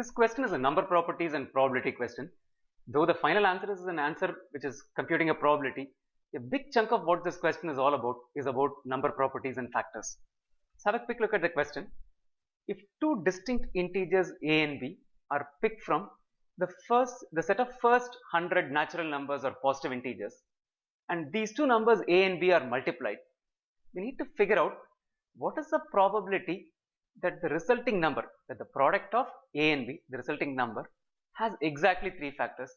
This question is a number properties and probability question. Though the final answer is an answer which is computing a probability, a big chunk of what this question is all about is about number properties and factors. Let's have a quick look at the question. If two distinct integers a and b are picked from the set of first 100 natural numbers or positive integers, and these two numbers a and b are multiplied, we need to figure out what is the probability that the resulting number, that the product of a and b, the resulting number, has exactly 3 factors.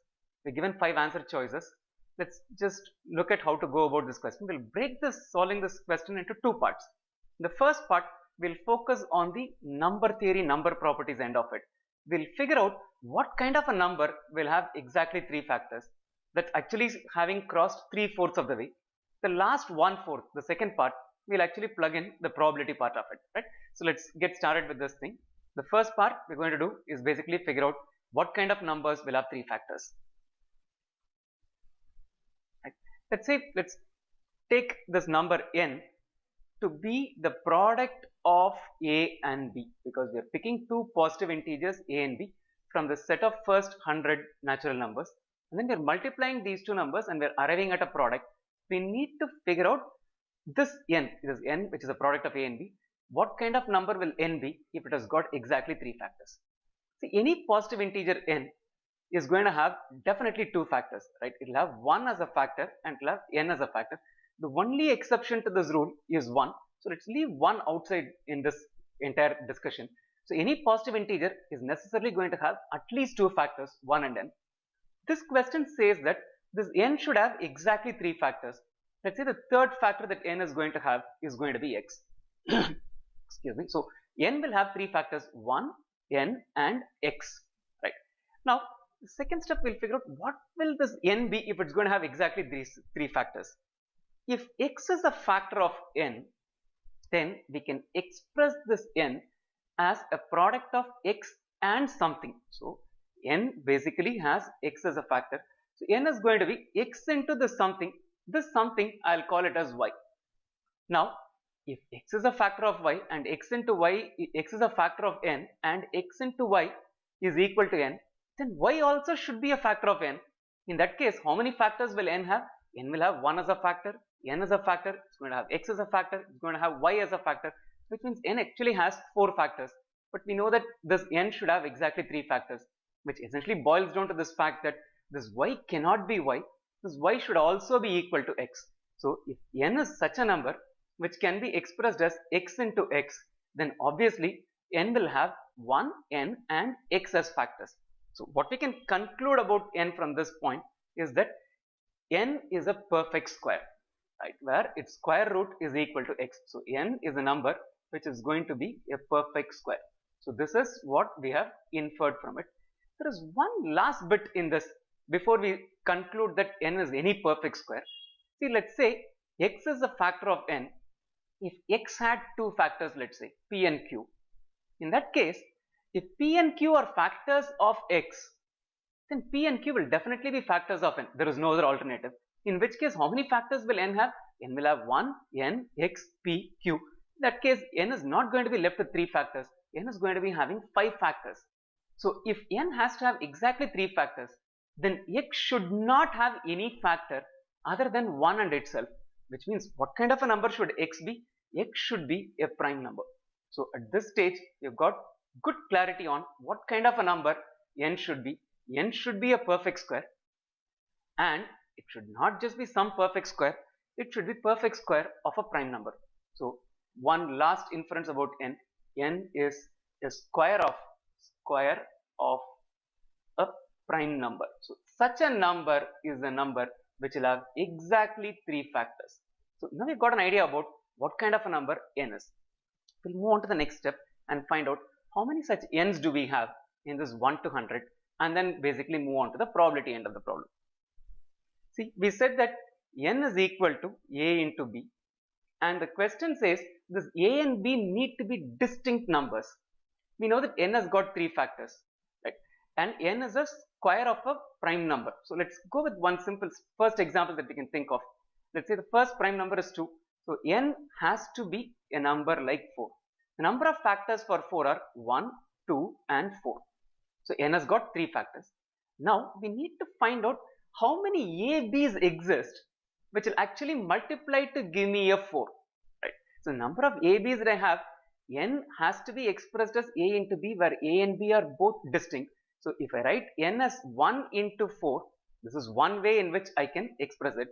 We're given 5 answer choices. Let's just look at how to go about this question. We'll break solving this question into 2 parts. In the first part, we'll focus on the number theory, number properties end of it. We'll figure out what kind of a number will have exactly 3 factors. That's actually having crossed 3/4 of the way. The last 1/4, the second part, we'll actually plug in the probability part of it, right? So let's get started with this thing. The first part we're going to do is basically figure out what kind of numbers will have 3 factors. Right. Let's take this number n to be the product of a and b, because we are picking 2 positive integers a and b from the set of first 100 natural numbers, and then we are multiplying these 2 numbers and we are arriving at a product. We need to figure out this n which is a product of a and b. What kind of number will n be if it has got exactly 3 factors? See, any positive integer n is going to have definitely 2 factors, right? It will have 1 as a factor and it will have n as a factor. The only exception to this rule is 1. So let's leave 1 outside in this entire discussion. So any positive integer is necessarily going to have at least 2 factors, 1 and n. This question says that this n should have exactly 3 factors. Let's say the third factor that n is going to have is going to be x. Excuse me. So n will have 3 factors, 1, n and x, right? Now the second step, we'll figure out what will this n be if it's going to have exactly these 3 factors. If x is a factor of n, then we can express this n as a product of x and something. So n basically has x as a factor. So n is going to be x into this something. This something I'll call it as y. Now if x is a factor of y and x into y, x is a factor of n and x into y is equal to n, then y also should be a factor of n. In that case, how many factors will n have? N will have 1 as a factor, n as a factor, it's going to have x as a factor, it's going to have y as a factor, which means n actually has 4 factors. But we know that this n should have exactly 3 factors, which essentially boils down to this fact that this y cannot be y, this y should also be equal to x. So if n is such a number which can be expressed as x into x, then obviously n will have 1, n and x as factors. So what we can conclude about n from this point is that n is a perfect square, right, where its square root is equal to x. So n is a number which is going to be a perfect square. So this is what we have inferred from it. There is one last bit in this before we conclude that n is any perfect square. See, let's say x is a factor of n. If x had 2 factors, let's say p and q, in that case, if p and q are factors of x, then p and q will definitely be factors of n. There is no other alternative. In which case, how many factors will n have? N will have 1, n, x, p, q. In that case, n is not going to be left with 3 factors. N is going to be having 5 factors. So if n has to have exactly 3 factors, then x should not have any factor other than 1 and itself. Which means what kind of a number should x be? X should be a prime number. So at this stage, you've got good clarity on what kind of a number n should be. N should be a perfect square, and it should not just be some perfect square, it should be perfect square of a prime number. So one last inference about n. N is a square of a prime number. So such a number is a number which will have exactly 3 factors. So now we've got an idea about what kind of a number n is. We'll move on to the next step and find out how many such n's do we have in this 1 to 100, and then basically move on to the probability end of the problem. See, we said that n is equal to a into b, and the question says this a and b need to be distinct numbers. We know that n has got 3 factors, right? And n is a square of a prime number. So let's go with one simple first example that we can think of. Let's say the first prime number is 2. So n has to be a number like 4. The number of factors for 4 are 1, 2 and 4. So n has got 3 factors. Now we need to find out how many ABs exist which will actually multiply to give me a 4. Right? So number of ABs that I have, n has to be expressed as A into B, where A and B are both distinct. So if I write n as 1 into 4, this is one way in which I can express it.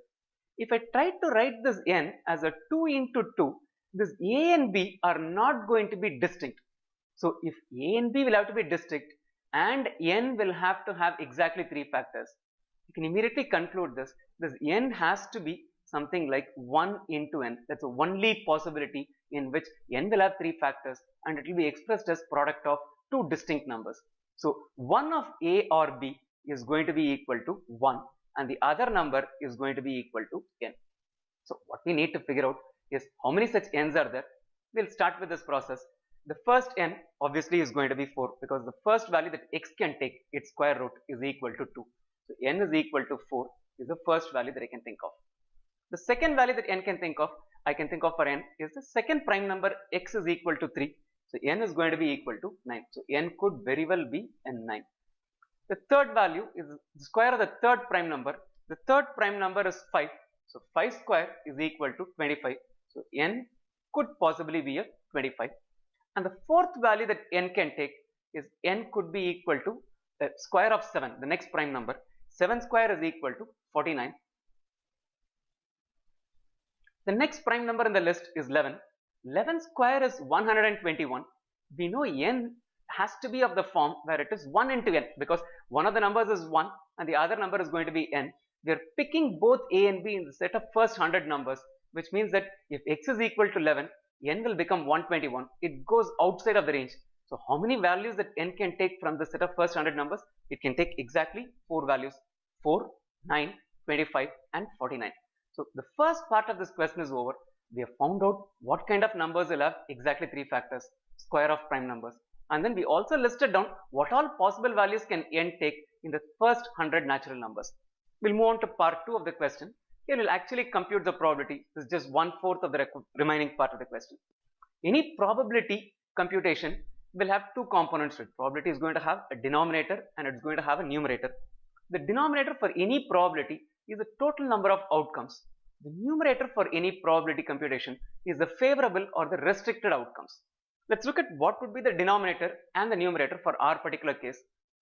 If I try to write this n as a 2 into 2, this A and B are not going to be distinct. So if A and B will have to be distinct and n will have to have exactly 3 factors, you can immediately conclude this n has to be something like 1 into n. That's the only possibility in which n will have 3 factors and it will be expressed as product of 2 distinct numbers. So one of A or B is going to be equal to 1 and the other number is going to be equal to n. So what we need to figure out is how many such n's are there. We'll start with this process. The first n obviously is going to be 4 because the first value that x can take, its square root, is equal to 2. So n is equal to 4 is the first value that I can think of. The second value that I can think of for n is the second prime number x is equal to 3. So n is going to be equal to 9. So n could very well be n9. The third value is the square of the third prime number. The third prime number is 5. So 5 square is equal to 25. So n could possibly be a 25. And the fourth value that n can take is n could be equal to the square of 7, the next prime number. 7 square is equal to 49. The next prime number in the list is 11. 11 square is 121. We know n has to be of the form where it is 1 into n because one of the numbers is 1 and the other number is going to be n. We are picking both a and b in the set of first 100 numbers, which means that if x is equal to 11, n will become 121. It goes outside of the range. So how many values that n can take from the set of first 100 numbers? It can take exactly 4 values: 4, 9, 25 and 49. So the first part of this question is over. We have found out what kind of numbers will have exactly 3 factors, square of prime numbers. And then we also listed down what all possible values can n take in the first 100 natural numbers. We'll move on to part 2 of the question. Here we'll actually compute the probability. This is just 1/4 of the remaining part of the question. Any probability computation will have 2 components to it. Probability is going to have a denominator and it's going to have a numerator. The denominator for any probability is the total number of outcomes. The numerator for any probability computation is the favorable or the restricted outcomes. Let's look at what would be the denominator and the numerator for our particular case.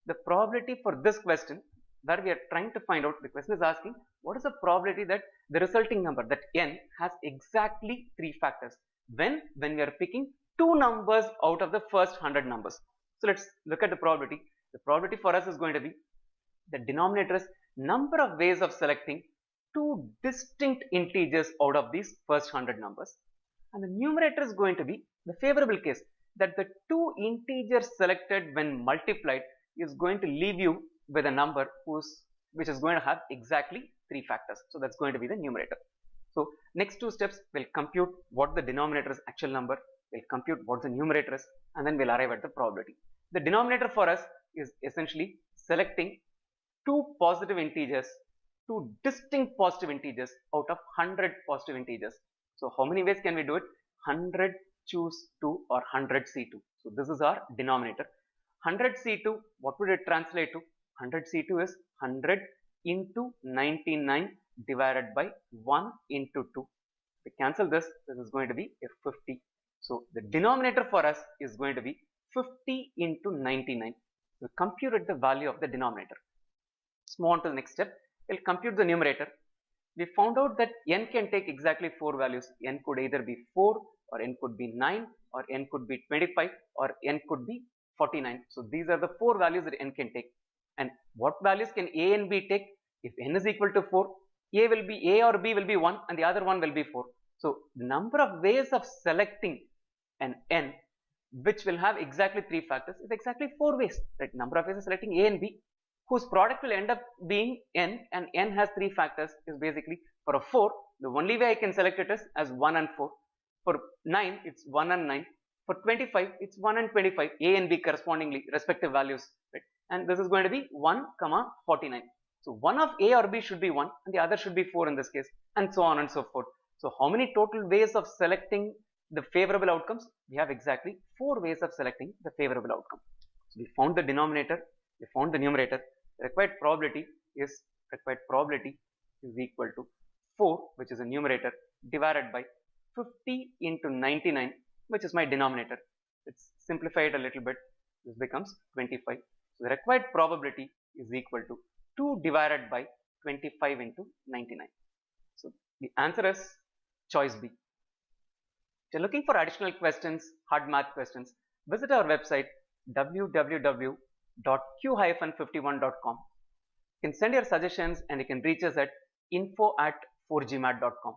The probability for this question, where we are trying to find out, the question is asking what is the probability that the resulting number, that n, has exactly 3 factors when we are picking 2 numbers out of the first 100 numbers. So let's look at the probability. The probability for us is going to be the denominator is number of ways of selecting 2 distinct integers out of these first 100 numbers, and the numerator is going to be the favorable case, that the 2 integers selected when multiplied is going to leave you with a number which is going to have exactly 3 factors. So that's going to be the numerator. So next 2 steps, we'll compute what the denominator is actual number, we'll compute what the numerator is, and then we'll arrive at the probability. The denominator for us is essentially selecting 2 positive integers, 2 distinct positive integers out of 100 positive integers. So how many ways can we do it? 100 choose 2 or 100 C2. So this is our denominator. 100 C2, what would it translate to? 100 C2 is 100 into 99 divided by 1 into 2. We cancel this, this is going to be a 50. So the denominator for us is going to be 50 into 99. We computed the value of the denominator. Let's move on to the next step. We'll compute the numerator. We found out that n can take exactly 4 values. N could either be 4 or n could be 9 or n could be 25 or n could be 49. So these are the 4 values that n can take. And what values can a and b take? If n is equal to 4, a or b will be 1 and the other one will be 4. So the number of ways of selecting an n which will have exactly 3 factors is exactly 4 ways. Right? Number of ways of selecting a and b whose product will end up being n, and n has 3 factors is basically for a 4, the only way I can select it is as 1 and 4. For 9, it's 1 and 9. For 25, it's 1 and 25, a and b correspondingly, respective values. Right? And this is going to be 1, 49. So one of a or b should be 1 and the other should be 4 in this case, and so on and so forth. So how many total ways of selecting the favorable outcomes? We have exactly 4 ways of selecting the favorable outcome. So we found the denominator, We found the numerator. The required probability is equal to 4, which is a numerator, divided by 50 into 99, which is my denominator. Let's simplify it a little bit. This becomes 25. So the required probability is equal to 2 divided by 25 into 99. So the answer is choice B. If you're looking for additional questions, hard math questions, visit our website www.q-51.com. You can send your suggestions and you can reach us at info@4gmat.com.